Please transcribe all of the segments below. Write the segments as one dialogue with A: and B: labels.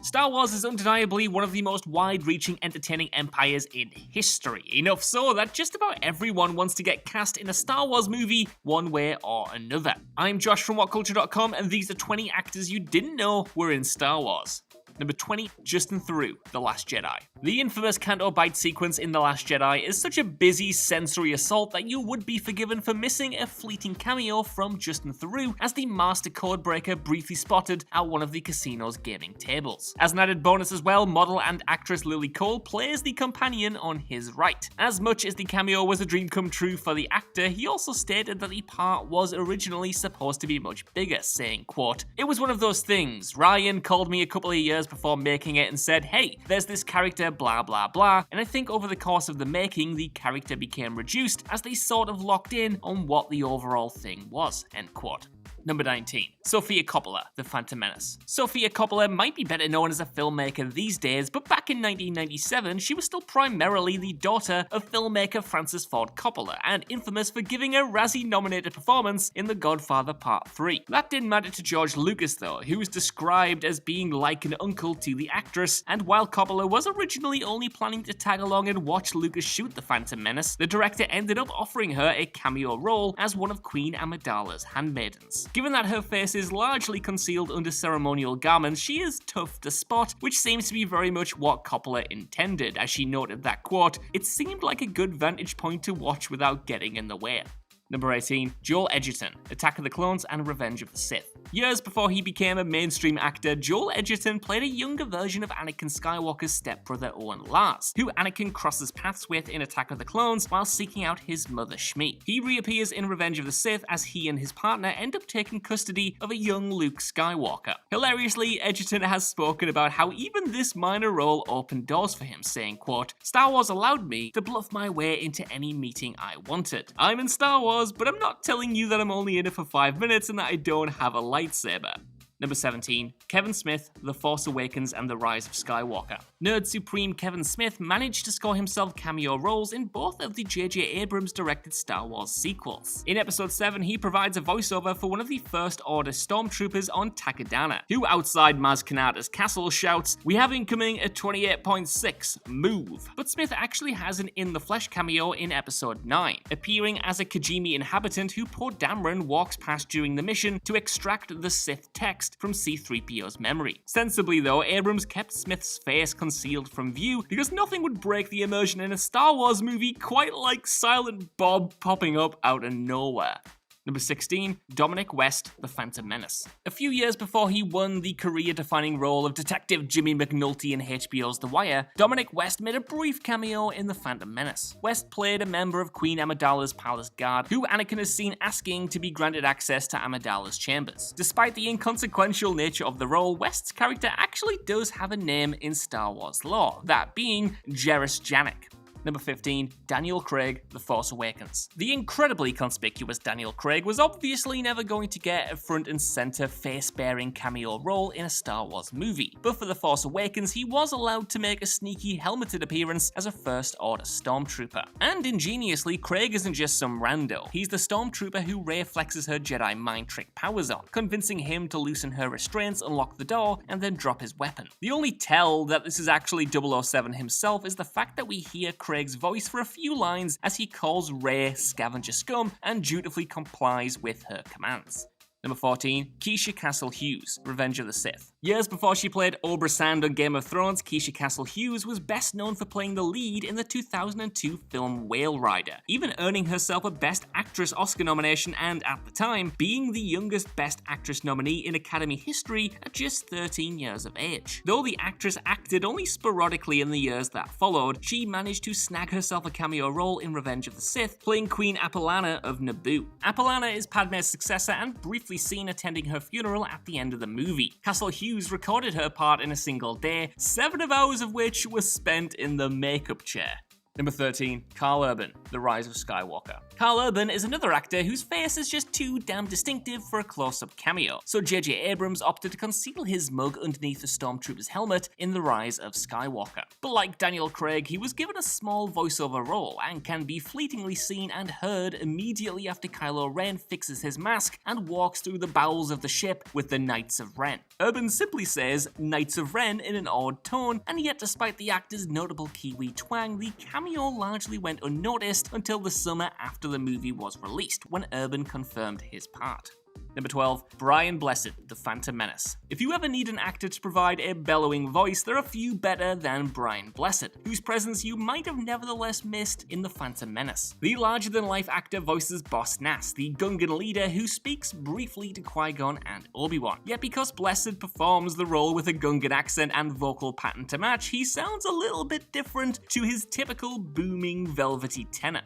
A: Star Wars is undeniably one of the most wide-reaching entertaining empires in history, enough so that just about everyone wants to get cast in a Star Wars movie one way or another. I'm Josh from WhatCulture.com, and these are 20 actors you didn't know were in Star Wars. Number 20, Justin Theroux, The Last Jedi. The infamous Canto Bight sequence in The Last Jedi is such a busy sensory assault that you would be forgiven for missing a fleeting cameo from Justin Theroux as the Master Codebreaker briefly spotted at one of the casino's gaming tables. As an added bonus as well, model and actress Lily Cole plays the companion on his right. As much as the cameo was a dream come true for the actor, he also stated that the part was originally supposed to be much bigger, saying, quote, "It was one of those things. Ryan called me a couple of years before making it and said, hey, there's this character, blah blah blah, and I think over the course of the making, the character became reduced as they sort of locked in on what the overall thing was," end quote. Number 19, Sofia Coppola, The Phantom Menace. Sofia Coppola might be better known as a filmmaker these days, but back in 1997, she was still primarily the daughter of filmmaker Francis Ford Coppola, and infamous for giving a Razzie-nominated performance in The Godfather Part 3. That didn't matter to George Lucas though, who was described as being like an uncle to the actress, and while Coppola was originally only planning to tag along and watch Lucas shoot The Phantom Menace, the director ended up offering her a cameo role as one of Queen Amidala's handmaidens. Given that her face is largely concealed under ceremonial garments, she is tough to spot, which seems to be very much what Coppola intended, as she noted that, quote, "It seemed like a good vantage point to watch without getting in the way." Number 18, Joel Edgerton, Attack of the Clones and Revenge of the Sith. Years before he became a mainstream actor, Joel Edgerton played a younger version of Anakin Skywalker's stepbrother Owen Lars, who Anakin crosses paths with in Attack of the Clones while seeking out his mother Shmi. He reappears in Revenge of the Sith as he and his partner end up taking custody of a young Luke Skywalker. Hilariously, Edgerton has spoken about how even this minor role opened doors for him, saying, quote, "Star Wars allowed me to bluff my way into any meeting I wanted. I'm in Star Wars, but I'm not telling you that I'm only in it for 5 minutes and that I don't have a lightsaber." Number 17, Kevin Smith, The Force Awakens and The Rise of Skywalker. Nerd Supreme Kevin Smith managed to score himself cameo roles in both of the J.J. Abrams directed Star Wars sequels. In Episode 7, he provides a voiceover for one of the First Order stormtroopers on Takodana, who outside Maz Kanata's castle shouts, "We have incoming at 28.6, move." But Smith actually has an in-the-flesh cameo in Episode 9, appearing as a Kijimi inhabitant who Poe Dameron walks past during the mission to extract the Sith text from C-3PO's memory. Sensibly though, Abrams kept Smith's face concealed from view because nothing would break the immersion in a Star Wars movie quite like Silent Bob popping up out of nowhere. Number 16, Dominic West, The Phantom Menace. A few years before he won the career-defining role of Detective Jimmy McNulty in HBO's The Wire, Dominic West made a brief cameo in The Phantom Menace. West played a member of Queen Amidala's palace guard, who Anakin is seen asking to be granted access to Amidala's chambers. Despite the inconsequential nature of the role, West's character actually does have a name in Star Wars lore, that being Jarrus Janek. Number 15, Daniel Craig, The Force Awakens. The incredibly conspicuous Daniel Craig was obviously never going to get a front and center face-bearing cameo role in a Star Wars movie, but for The Force Awakens he was allowed to make a sneaky helmeted appearance as a First Order stormtrooper. And ingeniously, Craig isn't just some rando, he's the stormtrooper who Rey flexes her Jedi mind trick powers on, convincing him to loosen her restraints, unlock the door, and then drop his weapon. The only tell that this is actually 007 himself is the fact that we hear Craig's voice for a few lines as he calls Rey scavenger scum and dutifully complies with her commands. Number 14, KEISHA Castle-Hughes, Revenge of the Sith. Years before she played Obra Sand on Game of Thrones, KEISHA Castle-Hughes was best known for playing the lead in the 2002 film Whale Rider, even earning herself a Best Actress Oscar nomination and, at the time, being the youngest Best Actress nominee in Academy history at just 13 years of age. Though the actress acted only sporadically in the years that followed, she managed to snag herself a cameo role in Revenge of the Sith, playing Queen Apolana of Naboo. Apolana is Padme's successor and briefly seen attending her funeral at the end of the movie. Castle-Hughes recorded her part in a single day, 7 hours of which was spent in the makeup chair. Number 13, Karl Urban, The Rise of Skywalker. Karl Urban is another actor whose face is just too damn distinctive for a close-up cameo, so J.J. Abrams opted to conceal his mug underneath the Stormtrooper's helmet in The Rise of Skywalker. But like Daniel Craig, he was given a small voiceover role and can be fleetingly seen and heard immediately after Kylo Ren fixes his mask and walks through the bowels of the ship with the Knights of Ren. Urban simply says Knights of Ren in an odd tone, and yet despite the actor's notable Kiwi twang, the cameo largely went unnoticed until the summer after the movie was released, when Urban confirmed his part. Number 12, Brian Blessed, The Phantom Menace. If you ever need an actor to provide a bellowing voice, there are few better than Brian Blessed, whose presence you might have nevertheless missed in The Phantom Menace. The larger-than-life actor voices Boss Nass, the Gungan leader who speaks briefly to Qui-Gon and Obi-Wan. Yet because Blessed performs the role with a Gungan accent and vocal pattern to match, he sounds a little bit different to his typical booming, velvety tenor.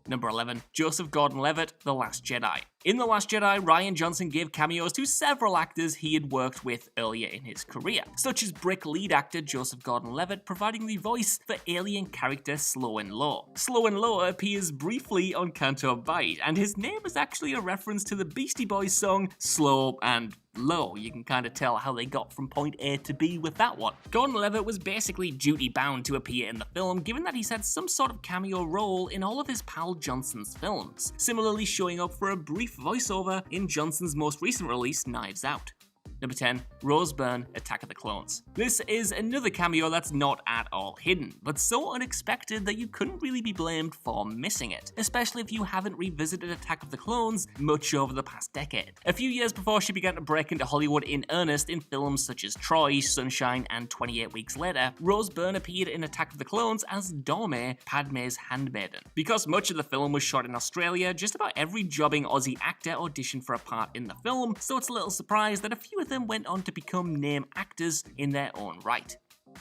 A: Number 11, Joseph Gordon-Levitt, The Last Jedi. In The Last Jedi, Rian Johnson gave cameos to several actors he had worked with earlier in his career, such as Brick lead actor Joseph Gordon-Levitt providing the voice for alien character Slow and Low. Slow and Low appears briefly on Canto Bight, and his name is actually a reference to the Beastie Boys song Slow and Low. You can kind of tell how they got from point A to B with that one. Gordon-Levitt was basically duty-bound to appear in the film, given that he's had some sort of cameo role in all of his pal Johnson's films, similarly showing up for a brief voiceover in Johnson's most recent release, Knives Out. Number 10, Rose Byrne, Attack of the Clones. This is another cameo that's not at all hidden, but so unexpected that you couldn't really be blamed for missing it, especially if you haven't revisited Attack of the Clones much over the past decade. A few years before she began to break into Hollywood in earnest in films such as Troy, Sunshine, and 28 Weeks Later, Rose Byrne appeared in Attack of the Clones as Dorme, Padme's handmaiden. Because much of the film was shot in Australia, just about every jobbing Aussie actor auditioned for a part in the film, so it's a little surprised that a few of them went on to become name actors in their own right.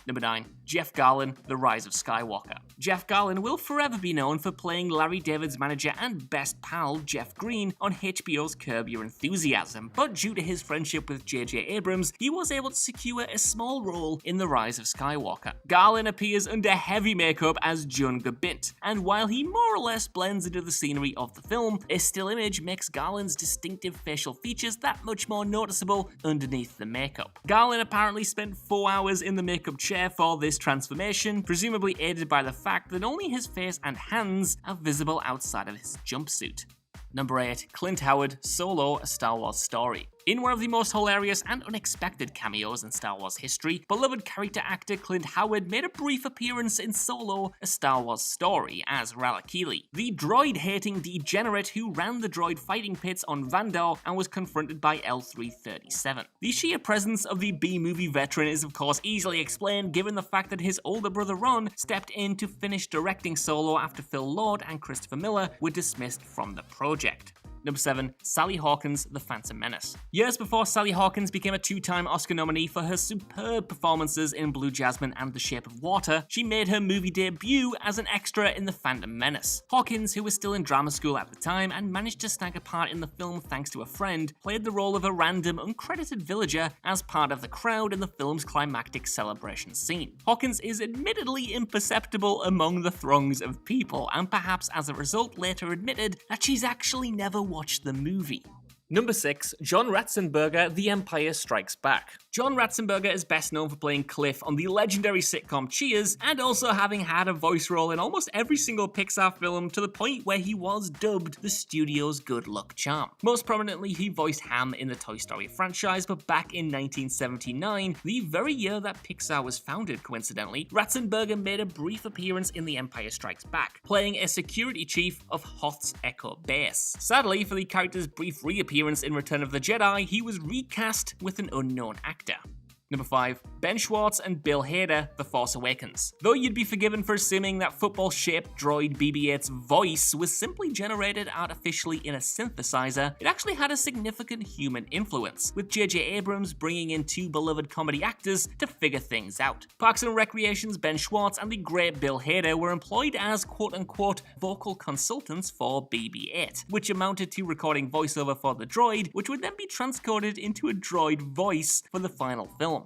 A: Number 9, Jeff Garlin, The Rise of Skywalker. Jeff Garlin will forever be known for playing Larry David's manager and best pal, Jeff Green, on HBO's Curb Your Enthusiasm, but due to his friendship with J.J. Abrams, he was able to secure a small role in The Rise of Skywalker. Garlin appears under heavy makeup as Junga Bint, and while he more or less blends into the scenery of the film, a still image makes Garlin's distinctive facial features that much more noticeable underneath the makeup. Garlin apparently spent 4 hours in the makeup chair for this transformation, presumably aided by the fact that only his face and hands are visible outside of his jumpsuit. Number 8, Clint Howard, Solo, A Star Wars Story. In one of the most hilarious and unexpected cameos in Star Wars history, beloved character actor Clint Howard made a brief appearance in Solo, A Star Wars Story as Rala-Keely, the droid-hating degenerate who ran the droid fighting pits on Vandor and was confronted by L337. The sheer presence of the B-movie veteran is of course easily explained given the fact that his older brother Ron stepped in to finish directing Solo after Phil Lord and Christopher Miller were dismissed from the project. Number 7, Sally Hawkins, The Phantom Menace. Years before Sally Hawkins became a 2-time Oscar nominee for her superb performances in Blue Jasmine and The Shape of Water, she made her movie debut as an extra in The Phantom Menace. Hawkins, who was still in drama school at the time and managed to snag a part in the film thanks to a friend, played the role of a random, uncredited villager as part of the crowd in the film's climactic celebration scene. Hawkins is admittedly imperceptible among the throngs of people, and perhaps as a result later admitted that she's actually never watch the movie. Number 6, John Ratzenberger, The Empire Strikes Back. John Ratzenberger is best known for playing Cliff on the legendary sitcom Cheers, and also having had a voice role in almost every single Pixar film to the point where he was dubbed the studio's good luck charm. Most prominently, he voiced Ham in the Toy Story franchise, but back in 1979, the very year that Pixar was founded coincidentally, Ratzenberger made a brief appearance in The Empire Strikes Back, playing a security chief of Hoth's Echo Base. Sadly, for the character's brief reappearance in Return of the Jedi, he was recast with an unknown actor. Number 5, Ben Schwartz and Bill Hader, The Force Awakens. Though you'd be forgiven for assuming that football-shaped droid BB-8's voice was simply generated artificially in a synthesizer, it actually had a significant human influence, with J.J. Abrams bringing in 2 beloved comedy actors to figure things out. Parks and Recreation's Ben Schwartz and the great Bill Hader were employed as quote-unquote vocal consultants for BB-8, which amounted to recording voiceover for the droid, which would then be transcoded into a droid voice for the final film.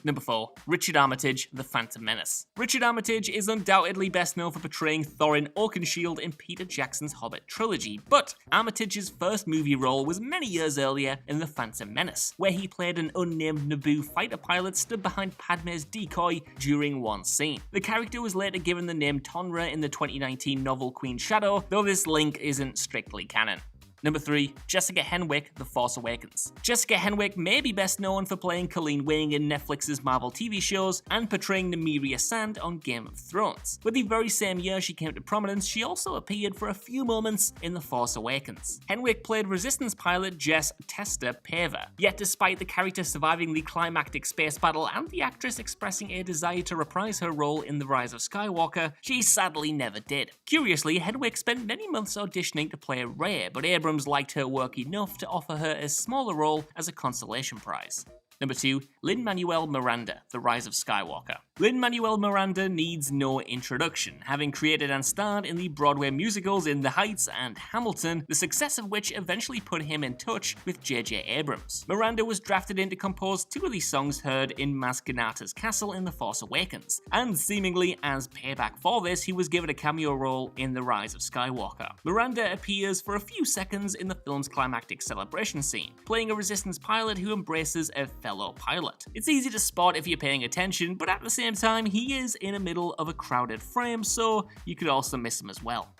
A: Number 4. Richard Armitage, The Phantom Menace. Richard Armitage is undoubtedly best known for portraying Thorin Oakenshield in Peter Jackson's Hobbit trilogy, but Armitage's first movie role was many years earlier in The Phantom Menace, where he played an unnamed Naboo fighter pilot stood behind Padme's decoy during one scene. The character was later given the name Tonra in the 2019 novel Queen's Shadow, though this link isn't strictly canon. Number 3. Jessica Henwick, The Force Awakens. Jessica Henwick may be best known for playing Colleen Wing in Netflix's Marvel TV shows and portraying Nymeria Sand on Game of Thrones. But the very same year she came to prominence, she also appeared for a few moments in The Force Awakens. Henwick played Resistance pilot Jess Testa Pava, yet despite the character surviving the climactic space battle and the actress expressing a desire to reprise her role in The Rise of Skywalker, she sadly never did. Curiously, Henwick spent many months auditioning to play Rey, but Abrams liked her work enough to offer her a smaller role as a consolation prize. Number 2. Lin-Manuel Miranda, The Rise of Skywalker. Lin-Manuel Miranda needs no introduction, having created and starred in the Broadway musicals In the Heights and Hamilton, the success of which eventually put him in touch with J.J. Abrams. Miranda was drafted in to compose 2 of the songs heard in Maz Kanata's castle in The Force Awakens, and seemingly as payback for this, he was given a cameo role in The Rise of Skywalker. Miranda appears for a few seconds in the film's climactic celebration scene, playing a Resistance pilot who embraces a fellow pilot. It's easy to spot if you're paying attention, but at the same time, he is in the middle of a crowded frame, so you could also miss him as well.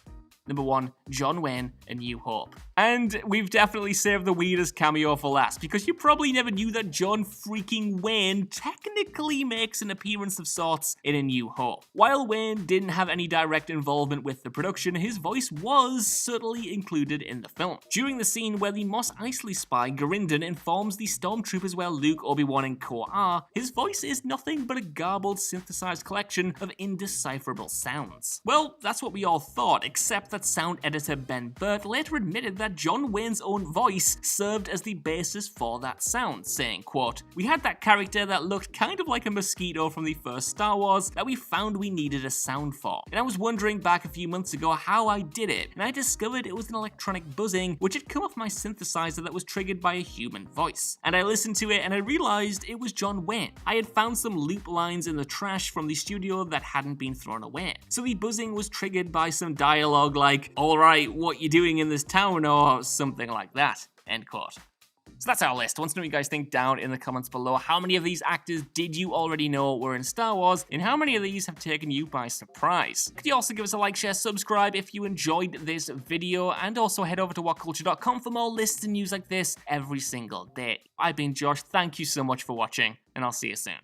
A: Number 1. John Wayne, A New Hope. And we've definitely saved the weirdest cameo for last, because you probably never knew that John freaking Wayne technically makes an appearance of sorts in A New Hope. While Wayne didn't have any direct involvement with the production, his voice was subtly included in the film. During the scene where the Mos Eisley spy Gurinden informs the stormtroopers where Luke, Obi-Wan, and Co are, his voice is nothing but a garbled synthesized collection of indecipherable sounds. Well, that's what we all thought, except that sound editor Ben Burt later admitted that John Wayne's own voice served as the basis for that sound, saying, quote, "We had that character that looked kind of like a mosquito from the first Star Wars that we found we needed a sound for. And I was wondering back a few months ago how I did it, and I discovered it was an electronic buzzing which had come off my synthesizer that was triggered by a human voice. And I listened to it and I realized it was John Wayne. I had found some loop lines in the trash from the studio that hadn't been thrown away. So the buzzing was triggered by some dialogue like, 'Alright, what you doing in this town?' or something like that." End quote. So that's our list. I want to know what you guys think down in the comments below. How many of these actors did you already know were in Star Wars, and how many of these have taken you by surprise? Could you also give us a like, share, subscribe if you enjoyed this video, and also head over to whatculture.com for more lists and news like this every single day. I've been Josh, thank you so much for watching, and I'll see you soon.